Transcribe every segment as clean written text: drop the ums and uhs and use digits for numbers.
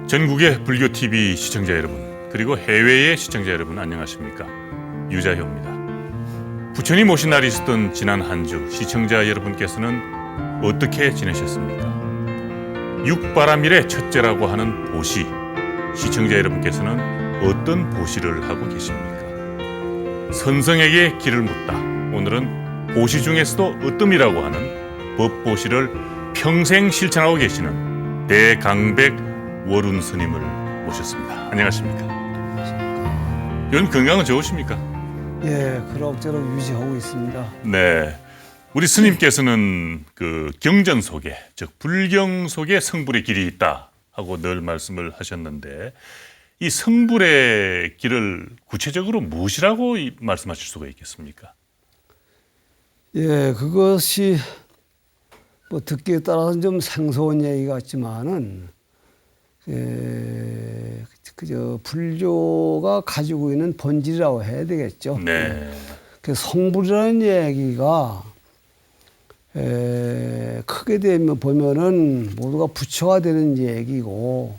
전국의 불교TV 시청자 여러분, 그리고 해외의 시청자 여러분 안녕하십니까? 유자효입니다. 부처님 오신 날이 있었던 지난 한 주 시청자 여러분께서는 어떻게 지내셨습니까? 육바라밀의 첫째라고 하는 보시, 시청자 여러분께서는 어떤 보시를 하고 계십니까? 선성에게 길을 묻다. 오늘은 보시 중에서도 으뜸이라고 하는 법보시를 평생 실천하고 계시는 대강백 월운 스님을 모셨습니다. 안녕하십니까? 요즘 건강은 좋으십니까? 예, 그럭저럭 유지하고 있습니다. 네, 우리 스님께서는 그 경전 속에, 즉 불경 속에 성불의 길이 있다 하고 늘 말씀을 하셨는데, 이 성불의 길을 구체적으로 무엇이라고 말씀하실 수가 있겠습니까? 예, 그것이 뭐 듣기에 따라서는 좀 생소한 얘기 같지만은, 그저 불교가 가지고 있는 본질이라고 해야 되겠죠. 네. 그 성불이라는 얘기가 크게 되면 보면은 모두가 부처가 되는 얘기고,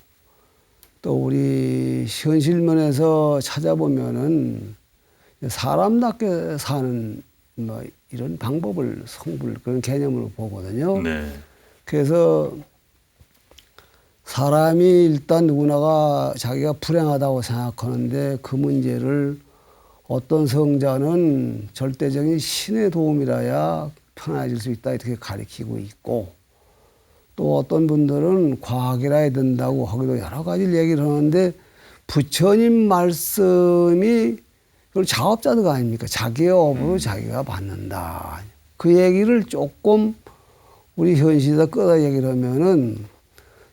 또 우리 현실면에서 찾아보면은 사람답게 사는 뭐 이런 방법을 성불 그런 개념으로 보거든요. 네. 그래서 사람이 일단 누구나가 자기가 불행하다고 생각하는데 그 문제를 어떤 성자는 절대적인 신의 도움이라야 편안해질 수 있다 이렇게 가르치고 있고, 또 어떤 분들은 과학이라 해야 된다고 하기도 여러 가지 얘기를 하는데, 부처님 말씀이 그걸 자업자득 아닙니까? 자기의 업으로 자기가 받는다. 그 얘기를 조금 우리 현실에다 끌어 얘기를 하면은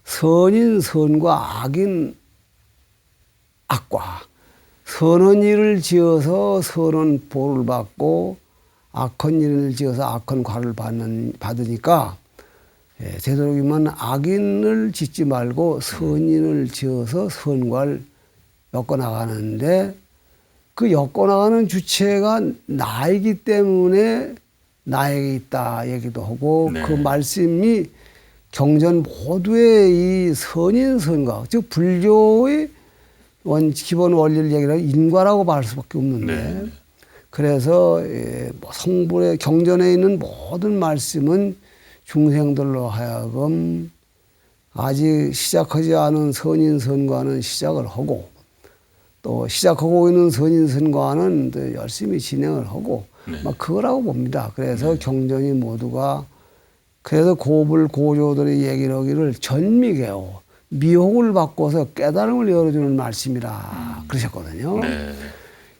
선인 선과 악인 악과, 선한 일을 지어서 선한 보를 받고 악한 일을 지어서 악한 과를 받으니까, 되도록이면 악인을 짓지 말고 선인을 지어서 선과를 엮어나가는데, 그 엮어나가는 주체가 나이기 때문에 나에게 있다 얘기도 하고, 네. 그 말씀이 경전 모두의 이 선인 선과, 즉 불교의 기본 원리를 얘기하면 인과라고 말할 수밖에 없는데, 네. 그래서 뭐 성불의 경전에 있는 모든 말씀은 중생들로 하여금 아직 시작하지 않은 선인 선과는 시작을 하고, 또 시작하고 있는 선인 선과는 또 열심히 진행을 하고, 네. 막 그거라고 봅니다. 그래서 경전이 모두가, 그래서 고불 고조들의 얘기를 하기를 전미개오, 미혹을 바꿔서 깨달음을 열어주는 말씀이라 그러셨거든요. 네.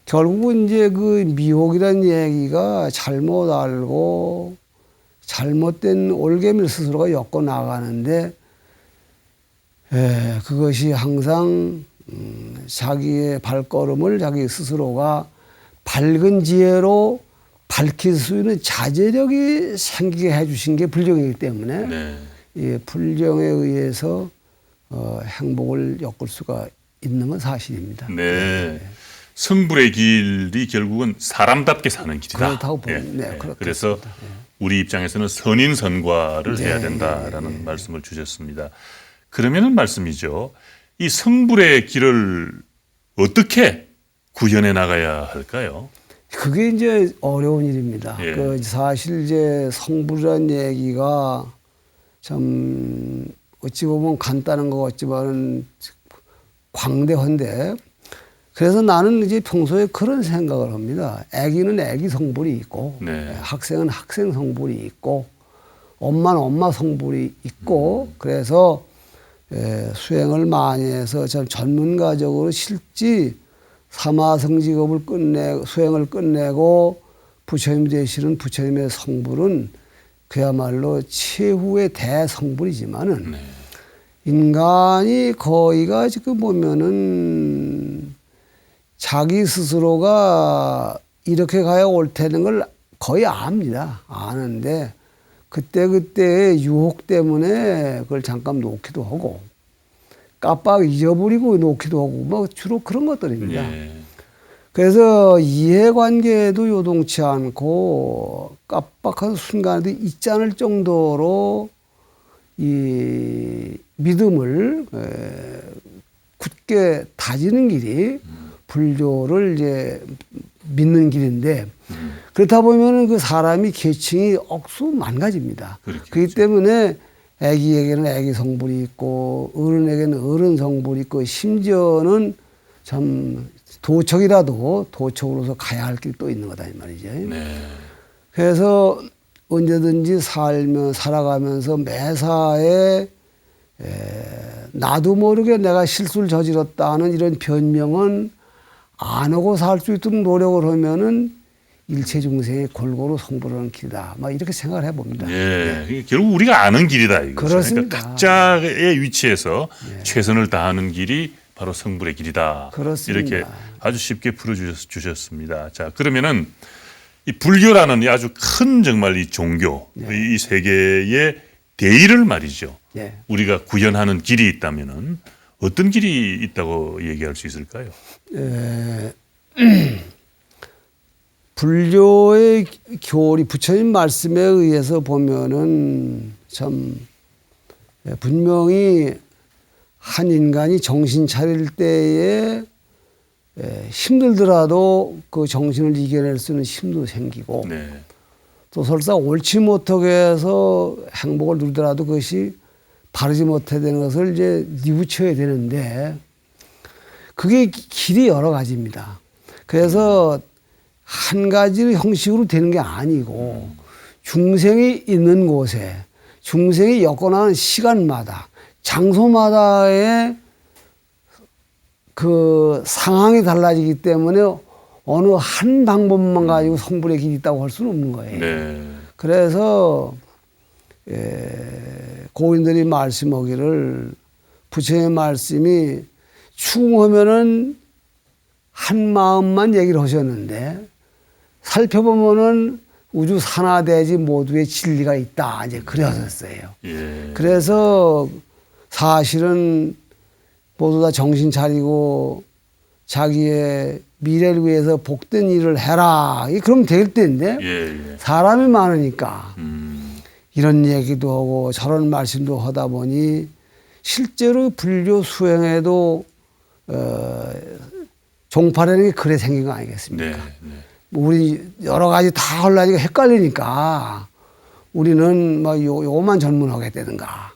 결국은 이제 그 미혹이라는 얘기가 잘못 알고 잘못된 올개미를 스스로가 엮어 나가는데, 그것이 항상 자기의 발걸음을 자기 스스로가 밝은 지혜로 밝힐 수 있는 자제력이 생기게 해주신 게 불경이기 때문에, 네. 이 불경에 의해서 행복을 엮을 수가 있는 건 사실입니다. 네. 성불의 길이 결국은 사람답게 사는 길이다. 그렇다고 봅니다. 네, 그래서 우리 입장에서는 선인 선과를 네, 해야 된다라는 말씀을 주셨습니다. 그러면은 말씀이죠. 이 성불의 길을 어떻게 구현해 나가야 할까요? 그게 이제 어려운 일입니다. 예. 그 사실 이제 성불이라는 얘기가 참 어찌 보면 간단한 것 같지만은 광대한데, 그래서 나는 이제 평소에 그런 생각을 합니다. 애기는 애기 성불이 있고, 네. 학생은 학생 성불이 있고, 엄마는 엄마 성불이 있고, 그래서 수행을 많이 해서 참 전문가적으로 실지 사마성직업을 수행을 끝내고 부처님 되시는 부처님의 성불은 그야말로 최후의 대성불이지만은, 네. 인간이 거의가 지금 보면은 자기 스스로가 이렇게 가야 옳다는 걸 거의 압니다. 아는데 그때그때 유혹 때문에 그걸 잠깐 놓기도 하고, 깜빡 잊어버리고 놓기도 하고, 뭐 주로 그런 것들입니다. 예. 그래서 이해관계에도 요동치 않고 깜빡한 순간에도 잊지 않을 정도로 이 믿음을 쉽게 다지는 길이 불교를 이제 믿는 길인데 그렇다 보면은 그 사람이 계층이 억수 많아집니다. 그렇겠죠. 그렇기 때문에 아기에게는 아기 성불이 있고 어른에게는 어른 성불이 있고 심지어는 참 도척이라도 도척으로서 가야 할 길이 또 있는 거다 이 말이죠. 네. 그래서 언제든지 살아가면서 매사에 나도 모르게 내가 실수를 저질렀다는 이런 변명은 안 하고 살 수 있도록 노력을 하면은 일체 중생의 골고루 성불하는 길이다. 막 이렇게 생각을 해봅니다. 예. 결국 우리가 아는 길이다. 이거. 그렇습니다. 그러니까 각자의 위치에서 최선을 다하는 길이 바로 성불의 길이다. 그렇습니다. 이렇게 아주 쉽게 풀어주셨습니다. 자, 그러면은 이 불교라는 이 아주 큰 정말 이 종교, 이 세계의 대의를 말이죠. 예. 우리가 구현하는 길이 있다면은 어떤 길이 있다고 얘기할 수 있을까요? 불교의 교리, 부처님 말씀에 의해서 보면은 참 분명히 한 인간이 정신 차릴 때에 힘들더라도 그 정신을 이겨낼 수 있는 힘도 생기고 네. 또 설사 옳지 못하게 해서 행복을 누리더라도 그것이 바르지 못해 되는 것을 이제 뉘우쳐야 되는데 그게 길이 여러 가지입니다. 그래서 한 가지 형식으로 되는 게 아니고 중생이 있는 곳에 중생이 여건하는 시간마다 장소마다의 그 상황이 달라지기 때문에 어느 한 방법만 가지고 성불의 길이 있다고 할 수는 없는 거예요. 네. 그래서 고인들이 말씀하기를 부처의 말씀이 추궁하면은 한 마음만 얘기를 하셨는데 살펴보면은 우주 산하대지 모두의 진리가 있다 이제 그러셨어요. 예. 그래서 사실은 모두 다 정신 차리고 자기의 미래를 위해서 복된 일을 해라. 그럼 될 텐데 예. 사람이 많으니까 이런 얘기도 하고 저런 말씀도 하다 보니 실제로 불교 수행에도 종파라는 게 그래 생긴 거 아니겠습니까? 네. 우리 여러 가지 다 하려니까 헷갈리니까 우리는 뭐 요만 전문하겠다든가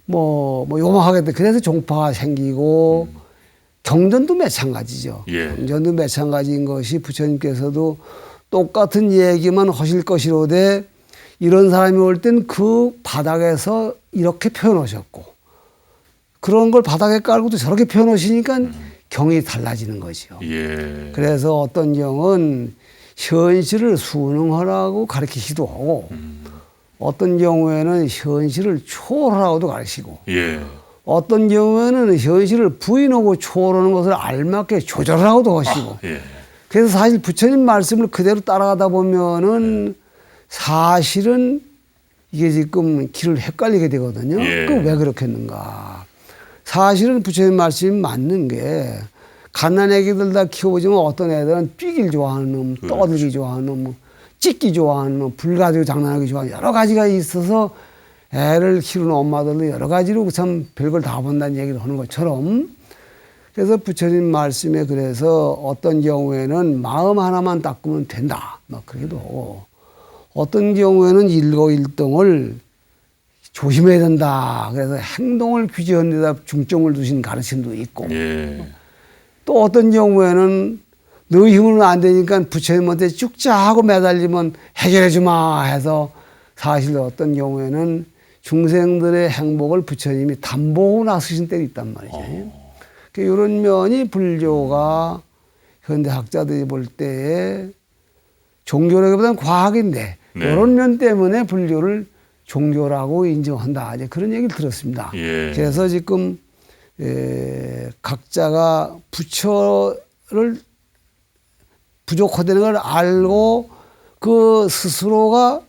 뭐 요만 하겠다. 그래서 종파가 생기고 경전도 마찬가지죠. 예. 경전도 마찬가지인 것이 부처님께서도 똑같은 얘기만 하실 것이로되 이런 사람이 올 땐 그 바닥에서 이렇게 표현하셨고 그런 걸 바닥에 깔고도 저렇게 표현하시니까 경이 달라지는 거죠. 예. 그래서 어떤 경은 현실을 순응하라고 가르치기도 하고 어떤 경우에는 현실을 초월하라고도 가르치고 예. 어떤 경우에는 현실을 부인하고 초월하는 것을 알맞게 조절하고도 하시고 예. 그래서 사실 부처님 말씀을 그대로 따라가다 보면은 사실은 이게 지금 길을 헷갈리게 되거든요. 예. 그 왜 그렇겠는가. 사실은 부처님 말씀이 맞는 게 갓난 애기들 다 키워보지만 어떤 애들은 뛰길 좋아하는 놈, 떠들기 좋아하는 놈, 찢기 좋아하는 놈, 불 가지고 장난하기 좋아하는 여러 가지가 있어서 애를 키우는 엄마들도 여러 가지로 참 별걸 다 본다는 얘기를 하는 것처럼 그래서 부처님 말씀에 그래서 어떤 경우에는 마음 하나만 닦으면 된다. 막 그러기도 하고 어떤 경우에는 일거일동을 조심해야 된다. 그래서 행동을 규제하는 데다 중점을 두신 가르침도 있고 예. 또 어떤 경우에는 너 힘으로는 안 되니까 부처님한테 쭉자 하고 매달리면 해결해 주마 해서 사실 어떤 경우에는 중생들의 행복을 부처님이 담보하고 나서신 때도 있단 말이죠. 이런 면이 불교가 현대학자들이 볼 때에 종교라기보다는 과학인데 이런 면 때문에 불교를 종교라고 인정한다. 이제 그런 얘기를 들었습니다. 예. 그래서 지금 각자가 부처를 부족하다는 걸 알고 그 스스로가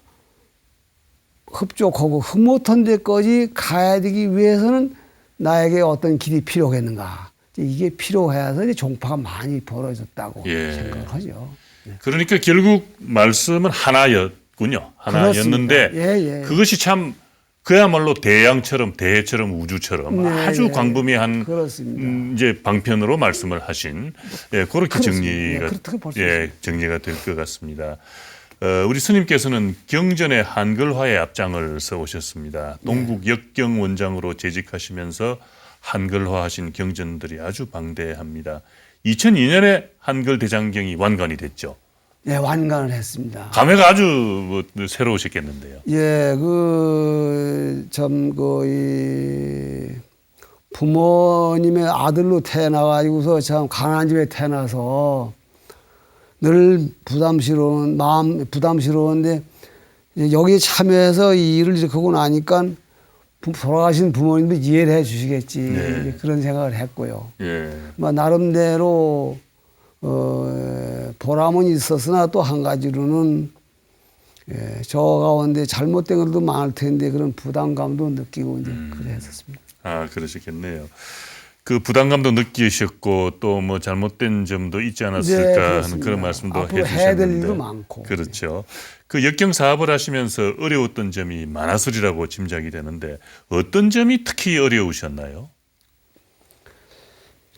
흡족하고 흠못한 데까지 가야 되기 위해서는 나에게 어떤 길이 필요하겠는가. 이게 필요해서 이제 종파가 많이 벌어졌다고 예. 생각을 하죠. 그러니까 결국 말씀은 하나였군요. 하나였는데 그렇습니다. 예. 그것이 참 그야말로 대양처럼 대해처럼 우주처럼 네, 아주 네. 광범위한 그렇습니다. 이제 방편으로 말씀을 하신 그렇게 그렇습니다. 네, 그렇게 볼수 정리가 될 것 같습니다. 우리 스님께서는 경전의 한글화의 앞장을 서오셨습니다. 동국 역경 원장으로 재직하시면서 한글화하신 경전들이 아주 방대합니다. 2002년에 한글 대장경이 완간이 됐죠. 네, 완간을 했습니다. 감회가 아주 뭐 새로우셨겠는데요. 예, 이 부모님의 아들로 태어나가지고서 참 가난한 집에 태어나서 늘 부담스러운데 여기에 참여해서 이 일을 이렇게 하고 나니까 돌아가신 부모님도 이해를 해 주시겠지. 네. 그런 생각을 했고요. 예. 나름대로 보람은 있었으나 또 한 가지로는 저 가운데 잘못된 것도 많을 텐데 그런 부담감도 느끼고 이제 그랬었습니다. 아, 그러셨겠네요. 그 부담감도 느끼셨고 또 뭐 잘못된 점도 있지 않았을까 네, 하는 그렇습니다. 그런 말씀도 앞으로 해주셨는데. 해야 될 일도 많고. 그렇죠. 그 역경 사업을 하시면서 어려웠던 점이 많았으리라고 짐작이 되는데 어떤 점이 특히 어려우셨나요?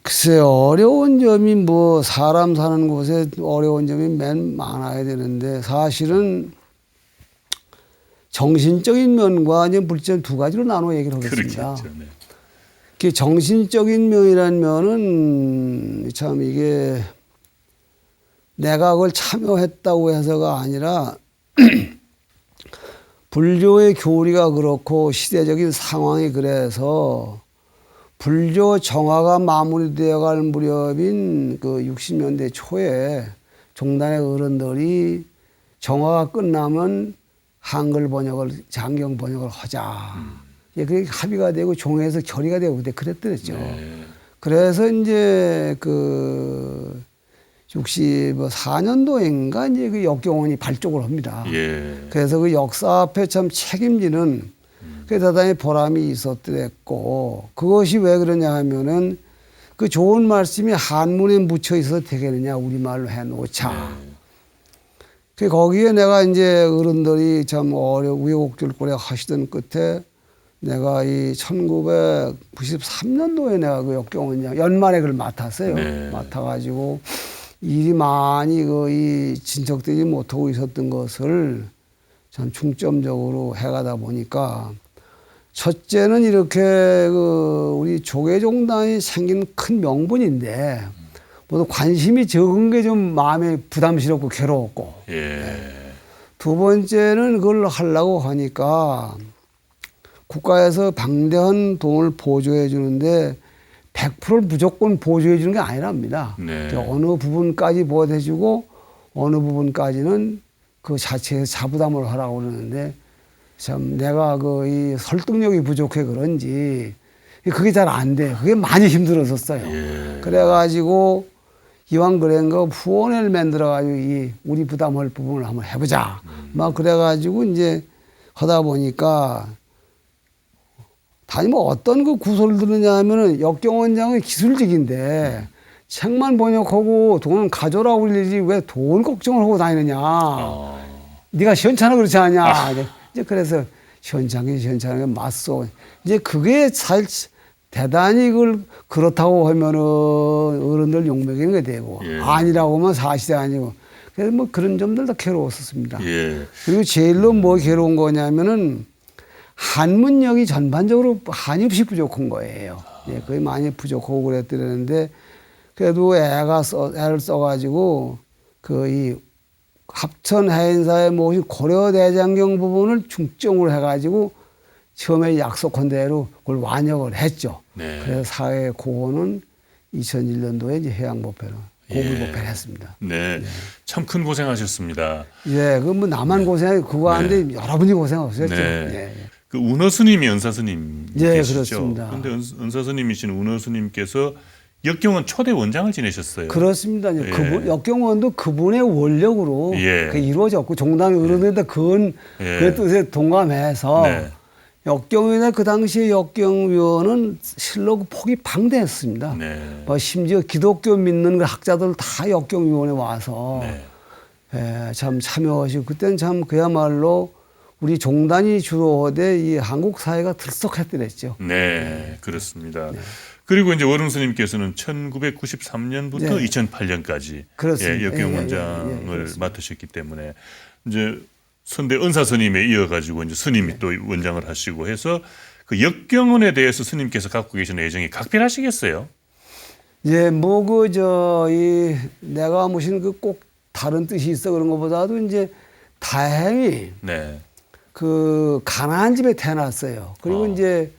글쎄요, 어려운 점이 뭐 사람 사는 곳에 어려운 점이 맨 많아야 되는데 사실은 정신적인 면과 이제 물질 두 가지로 나눠 얘기를 하겠습니다. 그렇겠죠. 네. 그 정신적인 면이라는 면은 참 이게 내가 그걸 참여했다고 해서가 아니라 불교의 교리가 그렇고 시대적인 상황이 그래서 불교 정화가 마무리되어 갈 무렵인 그 60년대 초에 종단의 어른들이 정화가 끝나면 한글 번역을 장경 번역을 하자. 예, 그게 합의가 되고 종회에서 결의가 되고 그랬더랬죠. 네. 그래서 이제 그 64년도인가 이제 그 역경원이 발족을 합니다. 예. 그래서 그 역사 앞에 참 책임지는 그 대단히 보람이 있었더랬고 그것이 왜 그러냐 하면은 그 좋은 말씀이 한문에 묻혀 있어도 되겠느냐 우리말로 해놓자. 그 거기에 내가 이제 어른들이 참 우여곡절 하시던 끝에 내가 이 1993년도에 내가 그 역경원장 연말에 그걸 맡았어요. 네. 맡아가지고 일이 많이 이 진척되지 못하고 있었던 것을 참 중점적으로 해가다 보니까 첫째는 이렇게 우리 조계종단이 생긴 큰 명분인데 모두 관심이 적은 게 좀 마음에 부담스럽고 괴로웠고 예. 두 번째는 그걸 하려고 하니까 국가에서 방대한 돈을 보조해 주는데 100%를 무조건 보조해 주는 게 아니랍니다. 네. 어느 부분까지 보호해 주고 어느 부분까지는 그 자체에서 자부담을 하라고 그러는데 참 내가 이 설득력이 부족해 그런지 그게 잘 안 돼. 그게 많이 힘들었었어요. 예. 그래가지고 이왕 그런가 후원을 만들어가지고 이 우리 부담할 부분을 한번 해보자. 막 그래가지고 이제 하다 보니까 다니 뭐 어떤 그 구설을 들으냐 하면은 역경원장은 기술직인데 책만 번역하고 돈은 가져라고 그러지 왜 돈 걱정을 하고 다니느냐. 네가 시원찮아 그렇지 않냐. 이제 그래서 시원찮게 맞서. 이제 그게 사실 대단히 그걸 그렇다고 하면은 어른들 욕먹이는 게 되고 예. 아니라고 하면 사실이 아니고 그래서 뭐 그런 점들 다 괴로웠었습니다. 예. 그리고 제일로 뭐 괴로운 거냐면은 한문력이 전반적으로 한이 없이 부족한 거예요. 예, 거의 많이 부족하고 그랬더랬는데 그래도 애를 써가지고 이 합천 해인사에 모신 고려대장경 부분을 중점으로 해가지고 처음에 약속한 대로 그걸 완역을 했죠. 네. 그래서 사회 고원은 2001년도에 이제 해양법회로 고불법회를 예. 했습니다. 네. 참 큰 고생하셨습니다. 예, 그 뭐 나만 고생하고 그거 하는데 여러분이 고생하셨죠. 네. 예. 그 운어 스님이 은사 스님 예, 계시죠. 그렇습니다. 그런데 은사 스님이신 운어 스님께서 역경원 초대 원장을 지내셨어요. 그렇습니다. 예. 그분 역경원도 그분의 원력으로 예. 이루어졌고 종단 어른들도 그건 예. 그 뜻에 동감해서 네. 역경위원회 그 당시에 역경위원은 실로 폭이 방대했습니다. 네. 뭐 심지어 기독교 믿는 학자들 다 역경위원회 와서 네. 참 참여하시고 그때는 참 그야말로 네. 우리 종단이 주로 하되 이 한국 사회가 들썩했더랬죠. 네, 그렇습니다. 그리고 이제 원흥 스님께서는 1993년부터 네. 2008년까지 그렇습니다. 역경 예, 원장을 그렇습니다. 맡으셨기 때문에 이제 선대 은사 스님에 이어가지고 이제 스님이 또 원장을 하시고 해서 그 역경원에 대해서 스님께서 갖고 계시는 애정이 각별하시겠어요? 예, 뭐 그 저 이 내가 무슨 그 꼭 다른 뜻이 있어 그런 것보다도 이제 다행히 네. 그 가난한 집에 태어났어요. 그리고 이제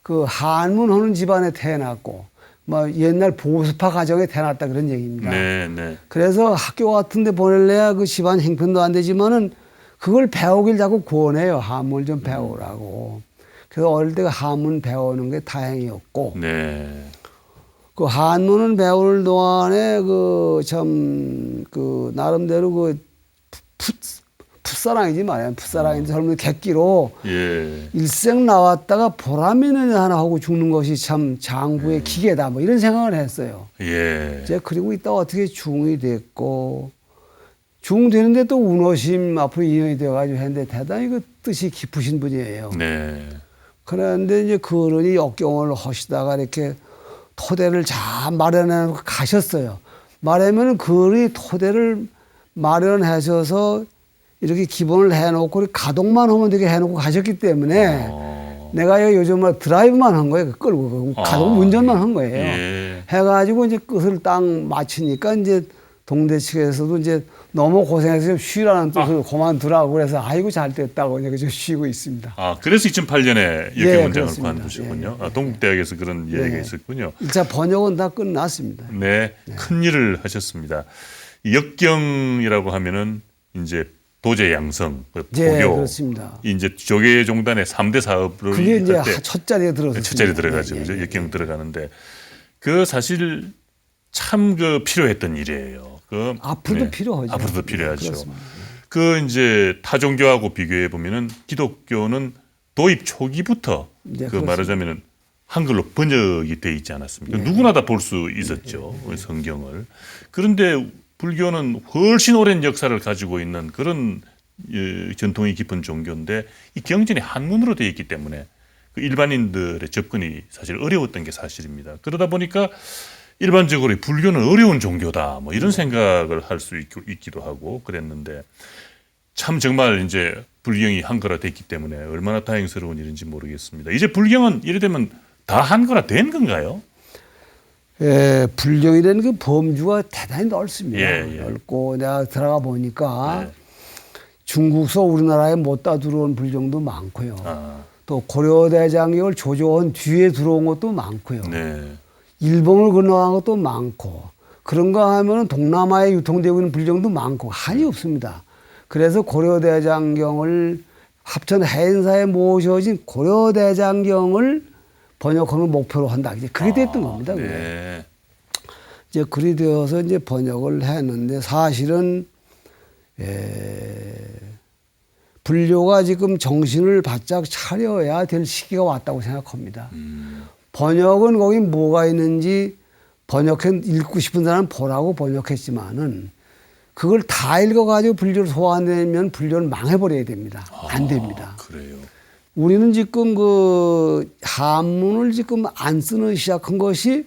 그 한문하는 집안에 태어났고 뭐 옛날 보수파 가정에 태어났다 그런 얘기입니다. 네, 네. 그래서 학교 같은 데 보낼래야 그 집안 형편도 안 되지만은 그걸 배우길 자꾸 권해요. 한문을 좀 배우라고. 그래서 어릴 때 한문 배우는 게 다행이었고 네. 그 한문을 배울 동안에 그 참 그 나름대로 그 풋사랑이지 말이야. 풋사랑인데 젊은 객기로 예. 일생 나왔다가 보람 있는 일 하나 하고 죽는 것이 참 장부의 기계다. 뭐 이런 생각을 했어요. 예. 이제 그리고 있다가 어떻게 중이 됐고 중 되는데 또 운어심 앞으로 인연이 되어가지고 했는데 대단히 그 뜻이 깊으신 분이에요. 네. 그런데 이제 그러니 역경을 하시다가 이렇게 토대를 잘 마련해 가셨어요. 말하면 그리 토대를 마련하셔서 이렇게 기본을 해놓고 가동만 하면 되게 해놓고 가셨기 때문에 내가 요즘 말 드라이브만 한 거예요. 끌고 가동 운전만 한 거예요. 예. 해가지고 이제 끝을 딱 맞추니까 이제 동대 측에서도 이제 너무 고생해서 좀 쉬라는 뜻으로 그만두라고 그래서 아이고 잘 됐다고 이제 좀 쉬고 있습니다. 아, 그래서 2008년에 예, 역경원장을 그렇습니다. 관두셨군요. 예, 아, 동국대학에서 그런 이야기가 있었군요. 1차 번역은 다 끝났습니다. 네, 큰 일을 하셨습니다. 이 역경이라고 하면은 이제 도제 양성, 그 예, 포교, 그렇습니다. 이제 조계 종단의 3대 사업을 그게 이제 할 때 첫 자리에 들어섰습니다. 첫 자리에 들어가죠. 예, 그죠? 예, 역경 들어가는데 그 사실 참 그 필요했던 일이에요. 그 앞으로도 필요하죠. 앞으로도 필요하죠. 그렇습니다. 그 이제 타 종교하고 비교해 보면은 기독교는 도입 초기부터 네, 그 그렇습니다. 말하자면은 한글로 번역이 돼 있지 않았습니까? 누구나 다 볼 수 있었죠. 성경을. 그런데 불교는 훨씬 오랜 역사를 가지고 있는 그런 전통이 깊은 종교인데 이 경전이 한문으로 되어 있기 때문에 그 일반인들의 접근이 사실 어려웠던 게 사실입니다. 그러다 보니까 일반적으로 불교는 어려운 종교다 뭐 이런 생각을 할 수 있기도 하고 그랬는데 참 정말 이제 불경이 한글화 됐기 때문에 얼마나 다행스러운 일인지 모르겠습니다. 이제 불경은 이래 되면 다 한글화 된 건가요? 예, 불경이라는 그 범주가 대단히 넓습니다. 예, 예. 넓고 내가 들어가 보니까 네. 중국서 우리나라에 못다 들어온 불경도 많고요. 아, 또 고려대장경을 조조한 뒤에 들어온 것도 많고요. 네. 일본을 건너간 것도 많고 그런가 하면 동남아에 유통되고 있는 불경도 많고 한이 없습니다. 그래서 고려대장경을 합천 해인사에 모셔진 고려대장경을 번역하는 목표로 한다. 이제 그게 됐던 겁니다. 그게. 네. 이제 그리 되어서 이제 번역을 했는데 사실은 불교가 지금 정신을 바짝 차려야 될 시기가 왔다고 생각합니다. 번역은 거기 뭐가 있는지 읽고 싶은 사람은 보라고 번역했지만은 그걸 다 읽어가지고 불교를 소화하면 불교는 망해버려야 됩니다. 안 됩니다. 그래요. 우리는 지금 그 한문을 지금 안 쓰는 시작한 것이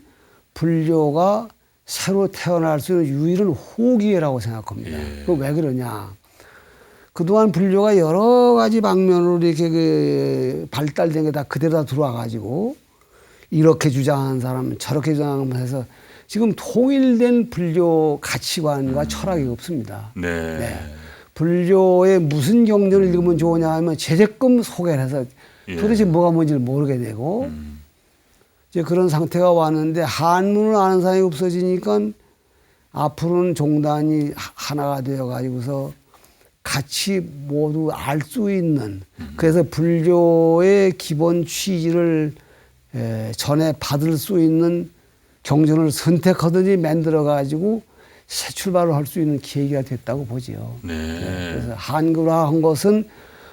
불교가 새로 태어날 수 있는 유일한 호기회라고 생각합니다. 예. 그 왜 그러냐? 그동안 불교가 여러 가지 방면으로 이렇게 그 발달된 게 다 그대로 다 들어와 가지고 이렇게 주장하는 사람, 저렇게 주장하면서 지금 통일된 불교 가치관과 철학이 없습니다. 네. 네. 불교의 무슨 경전을 읽으면 좋으냐 하면 제재끔 소개를 해서 예. 도대체 뭐가 뭔지를 모르게 되고 이제 그런 상태가 왔는데 한문을 아는 사람이 없어지니까 앞으로는 종단이 하나가 되어 가지고서 같이 모두 알 수 있는 그래서 불교의 기본 취지를 전해 받을 수 있는 경전을 선택하든지 만들어 가지고 새 출발을 할 수 있는 계기가 됐다고 보지요. 네. 그래서 한글화한 것은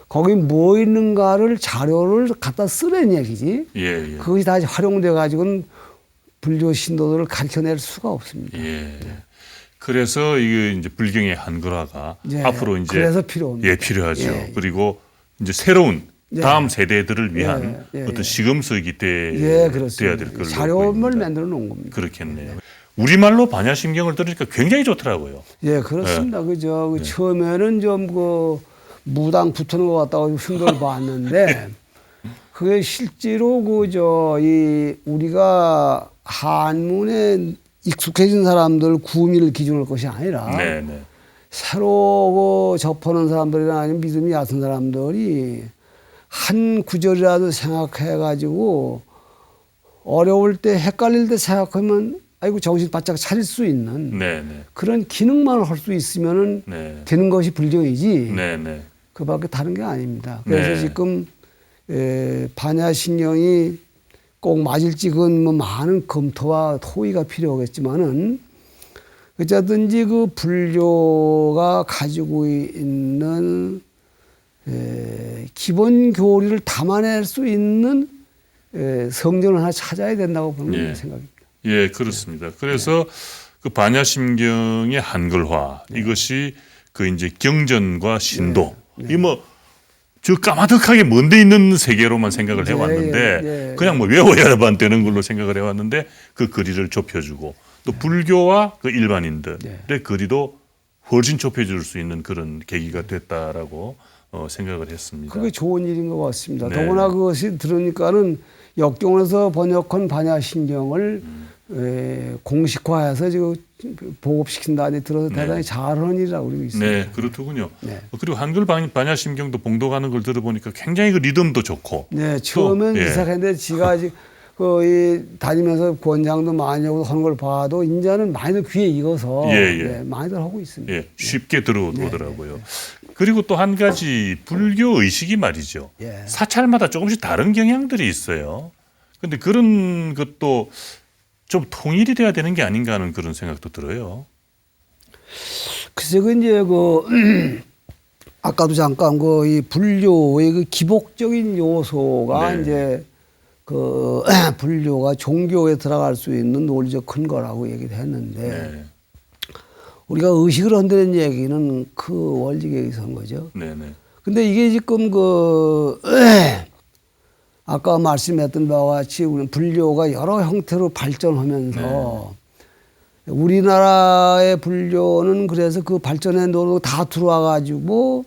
거기 뭐 있는가를 자료를 갖다 쓰는 얘기지. 예, 예. 그것이 다시 활용돼 가지고는 불교 신도들을 가르쳐낼 수가 없습니다. 예. 그래서 이게 이제 불경의 한글화가 예, 앞으로 이제 그래서 필요합니다. 예, 필요하죠. 예, 예. 그리고 이제 새로운 예. 다음 세대들을 위한 예, 예, 어떤 예. 시금석이 예, 돼야 그렇습니다. 될 걸로 자료를 보입니다. 만들어 놓은 겁니다. 그렇겠네요. 우리말로 반야심경을 들으니까 굉장히 좋더라고요. 예, 그렇습니다. 그죠. 처음에는 좀 무당 붙는 것 같다고 흉도를 봤는데 그게 실제로 우리가 한문에 익숙해진 사람들 구미를 기준할 것이 아니라 네, 네. 새로 접하는 사람들이나 아니면 믿음이 얕은 사람들이 한 구절이라도 생각해 가지고 어려울 때 헷갈릴 때 생각하면 아이고 정신 바짝 차릴 수 있는 네, 네. 그런 기능만 할 수 있으면은 네. 되는 것이 불경이지 네, 네. 그밖에 다른 게 아닙니다. 그래서 네. 지금 반야신경이 꼭 맞을지 그건 뭐 많은 검토와 토의가 필요하겠지만은 어쨌든지 그 불교가 가지고 있는 기본 교리를 담아낼 수 있는 성전을 하나 찾아야 된다고 보는 예. 생각입니다. 예, 그렇습니다. 그래서 그 반야심경의 한글화 이것이 그 이제 경전과 신도 이 뭐 저 까마득하게 먼데 있는 세계로만 생각을 해왔는데 그냥 뭐 외워야만 되는 걸로 생각을 해왔는데 그 거리를 좁혀주고 또 불교와 그 일반인들의 거리도 훨씬 좁혀줄 수 있는 그런 계기가 됐다라고 생각을 했습니다. 그게 좋은 일인 것 같습니다. 네. 더구나 그것이 들으니까는 역경에서 번역한 반야신경을 공식화해서 지금 보급시킨다니 들어서 대단히 잘하는 일이라고 그러고 있습니다. 네, 그렇더군요. 네. 그리고 한글 반야심경도 봉독하는 걸 들어보니까 굉장히 그 리듬도 좋고. 네, 처음엔 예. 시작했는데 지가 아직 다니면서 권장도 많이 하고 하는 걸 봐도 이제는 많이들 귀에 익어서 예. 많이들 하고 있습니다. 예, 쉽게 들어오더라고요. 그리고 또 한 가지 불교 의식이 말이죠. 예. 사찰마다 조금씩 다른 경향들이 있어요. 근데 그런 것도 좀 통일이 돼야 되는 게 아닌가 하는 그런 생각도 들어요. 글쎄, 이제 아까도 잠깐 이 불교의 그 기복적인 요소가 네. 이제 불교가 종교에 들어갈 수 있는 논리적 근거라고 얘기를 했는데 네, 우리가 의식을 한다는 얘기는 그 원칙에 의해서 한 거죠. 네, 네, 근데 이게 지금 아까 말씀했던 바와 같이 우리는 불교가 여러 형태로 발전하면서 우리나라의 불교는 그래서 그 발전의 노로 다 들어와 가지고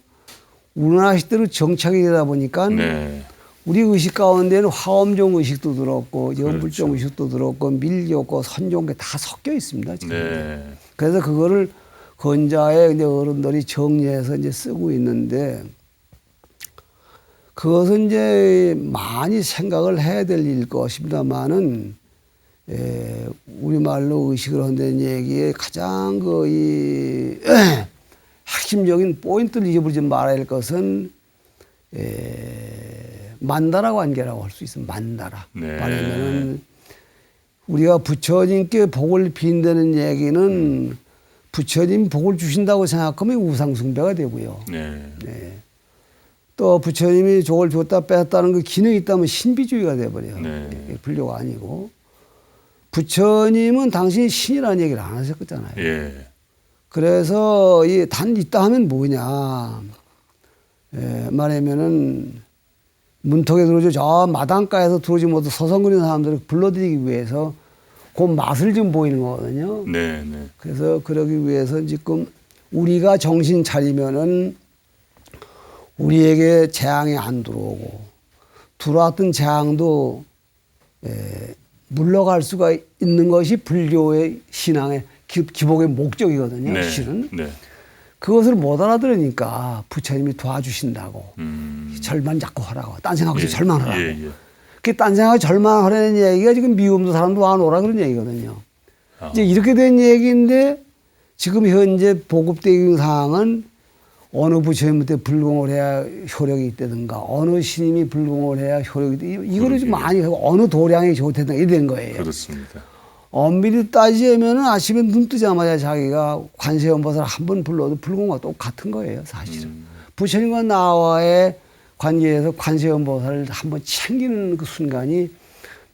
우리나라 식대로 정착이 되다 보니까 네, 우리 의식 가운데는 화엄종 의식도 들었고 그렇죠. 연불종 의식도 들었고 밀교고 선종계 다 섞여 있습니다. 지금. 네, 그래서 그거를 건자의 이제 어른들이 정리해서 이제 쓰고 있는데 그것은 이제 많이 생각을 해야 될 일일 것입니다만은 우리말로 의식을 한다는 얘기에 가장 핵심적인 포인트를 잊어버리지 말아야 할 것은 만다라 관계라고 할 수 있습니다. 만다라. 네. 말하면은 우리가 부처님께 복을 빈다는 얘기는 부처님 복을 주신다고 생각하면 우상숭배가 되고요. 네, 네. 또 부처님이 복을 줬다 뺐다는 그 기능이 있다면 신비주의가 돼버려요. 네. 불교가 아니고. 부처님은 당신이 신이라는 얘기를 안 하셨잖아요. 예, 그래서 단 있다 하면 뭐냐. 말하면은 문턱에 들어오죠. 저 마당가에서 들어오지 못해 서성거리는 사람들을 불러들이기 위해서 그 맛을 좀 보이는 거거든요. 네, 네, 그래서 그러기 위해서 지금 우리가 정신 차리면은 우리에게 재앙이 안 들어오고 들어왔던 재앙도 물러갈 수가 있는 것이 불교의 신앙의 기복의 목적이거든요. 네, 실은. 네, 그것을 못 알아들으니까 부처님이 도와주신다고 절만 자꾸 하라고 딴 생각하지 절만하라고. 예. 그 딴 생각하지 절만하라는 얘기가 지금 미움도 사람도 와놓으라 그런 얘기거든요. 아. 이제 이렇게 된 얘기인데 지금 현재 보급되는 사항은 어느 부처님한테 불공을 해야 효력이 있다든가 어느 스님이 불공을 해야 효력이 있다. 이거를 좀 많이 하고 어느 도량이 좋다든가 이래 된 거예요. 그렇습니다. 엄밀히 따지면은 아침에 눈 뜨자마자 자기가 관세음보살 한 번 불러도 불공과 똑같은 거예요, 사실은. 부처님과 나와의 관계에서 관세음보살을 한번 챙기는 그 순간이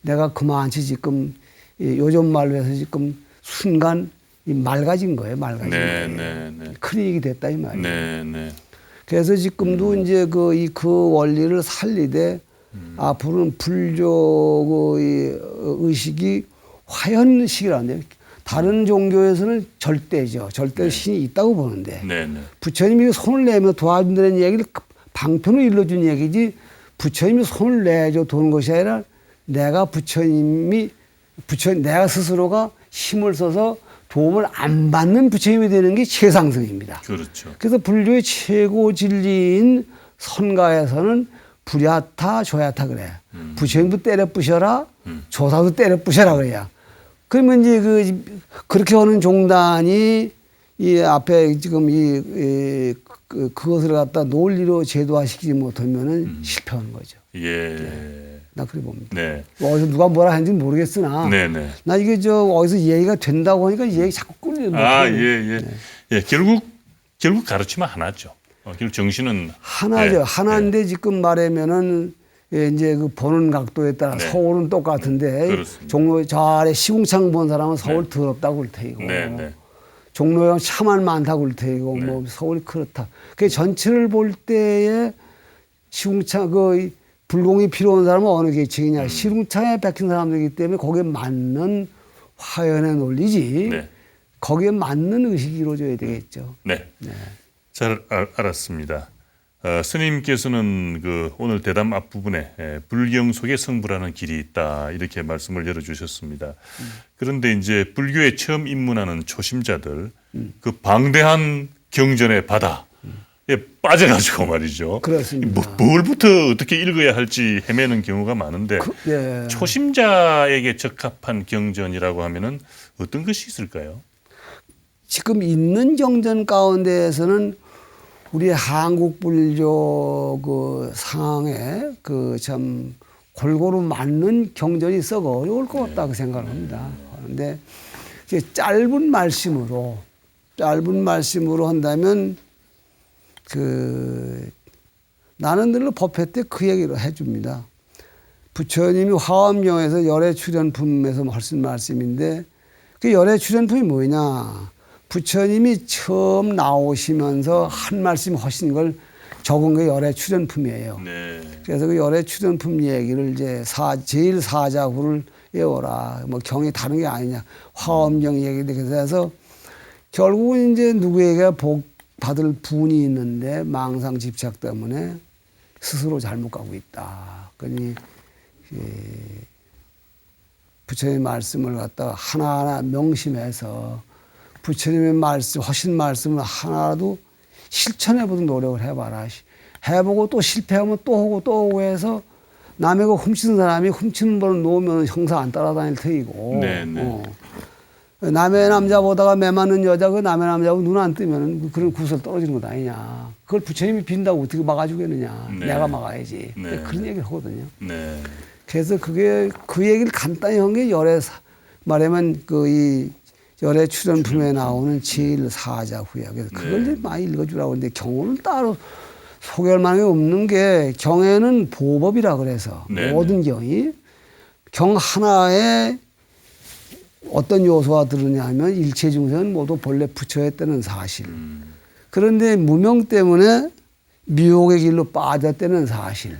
내가 그만치 지금 요즘 말로 해서 지금 순간 맑아진 거예요, 맑아진 거예요. 큰 이익이 됐다 이 말이에요. 네, 네. 그래서 지금도 이제 그 원리를 살리되 앞으로는 불교 의식이 화현식이라는데 다른 종교에서는 절대죠. 절대 신이 있다고 보는데 네네. 부처님이 손을 내며 도와준다는 얘기를 방편으로 일러준 얘기지 부처님이 손을 내줘 도는 것이 아니라 내가 내가 스스로가 힘을 써서 도움을 안 받는 부처님이 되는 게 최상승입니다. 그렇죠. 그래서 불교의 최고 진리인 선가에서는 불야타 조야타 그래. 부처님도 때려 부셔라, 조사도 때려 부셔라 그래야. 그러면 이제 그렇게 하는 종단이 이 앞에 지금 그것을 갖다 논리로 제도화시키지 못하면은 실패하는 거죠. 예. 나 그렇게 봅니다. 네. 어디서 누가 뭐라 하는지 는 모르겠으나 네네. 나 이게 어디서 얘기가 된다고 하니까 이 얘기 자꾸 끌리는 거예요. 아, 예, 예. 예, 결국 결국 하나죠. 결국 정신은 하나죠. 네. 하나인데 지금 말하면은 이제 그 보는 각도에 따라 네. 서울은 똑같은데 그렇습니다. 종로 저 아래 시궁창 본 사람은 서울 더럽다고 그럴 테이고 네. 종로에 차만 많다고 그럴 테이고 뭐 서울이 그렇다. 그 전체를 볼 때에 시궁창 불공이 필요한 사람은 어느 계층이냐. 시궁창에 박힌 사람들이기 때문에 거기에 맞는 화연의 논리지. 네. 거기에 맞는 의식이 이루어져야 되겠죠. 네. 잘 알았습니다. 스님께서는 오늘 대담 앞부분에 불경 속에 성불하는 길이 있다 이렇게 말씀을 열어주셨습니다. 그런데 이제 불교에 처음 입문하는 초심자들 그 방대한 경전의 바다에 빠져가지고 말이죠. 그렇습니다. 뭘부터 어떻게 읽어야 할지 헤매는 경우가 많은데 예. 초심자에게 적합한 경전이라고 하면은 어떤 것이 있을까요? 지금 있는 경전 가운데에서는 우리 한국 불교 상황에 참 골고루 맞는 경전이 썩 어려울 것 같다고 생각합니다. 그런데 짧은 말씀으로 한다면 나는 늘 법회 때 그 얘기를 해줍니다. 부처님이 화엄경에서 열애 출현품에서 하신 말씀인데 그 열애 출현품이 뭐냐? 부처님이 처음 나오시면서 한 말씀 하신 걸 적은 게 열애 출현품이에요. 네. 그래서 그 열애 출현품 얘기를 이제 제일 사자후를 외워라. 뭐 경이 다른 게 아니냐. 화엄경 얘기인데 그래서 결국은 이제 누구에게 복 받을 분이 있는데 망상 집착 때문에 스스로 잘못 가고 있다. 그러니 부처님의 말씀을 갖다가 하나하나 명심해서 부처님의 말씀, 하신 말씀을 하나라도 실천해보는 노력을 해봐라. 해보고 또 실패하면 또 하고 또 하고 해서 남의 거 훔치는 사람이 훔치는 벌을 놓으면 형사 안 따라다닐 테이고. 남의 남자 보다가 매 맞는 여자 남의 남자하고 눈 안 뜨면 그런 구설 떨어지는 것 아니냐. 그걸 부처님이 빈다고 어떻게 막아주겠느냐. 내가 막아야지. 그런 얘기를 하거든요. 그래서 그 얘기를 간단히 한 게 말하면 이 열애 출현품에 나오는 제일 사자후야. 그래서 그걸 이제 많이 읽어주라고 하는데 경우는 따로 소개할 만한 게 없는 게 경에는 보법이라 그래서 모든 경이 경 하나에 어떤 요소가 들으냐 하면 일체 중생은 모두 본래 부처에 뜨는 사실. 그런데 무명 때문에 미혹의 길로 빠졌다는 사실.